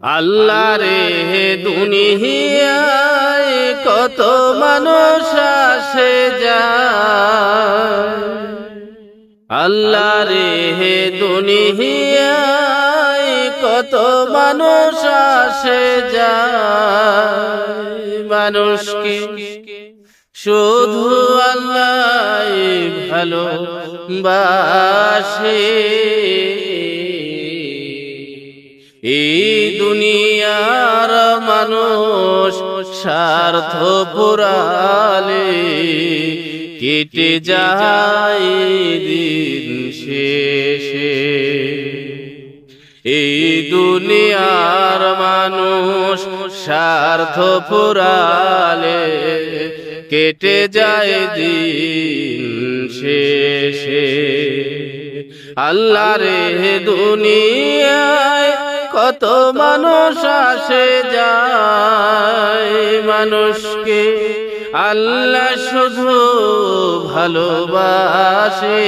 আল্লাহ রে দুনিয়ায় কত মানুষ আসে যায়, আল্লাহ রে দুনিয়ায় কত মানুষ আসে যায়। মানুষকে শুধু আল্লাহ ভালোবাসে। এই দুনিয়ার মানুষ স্বার্থ পুরালে কেটে যায় দিন শেষে। এই দুনিয়ার মানুষ স্বার্থ পুরালে কেটে যায় দিন শেষে। আল্লাহ রে দুনিয়ায় কত মানুষ আসে যায়, মানুষকে আল্লাহ শুধু ভালোবাসে।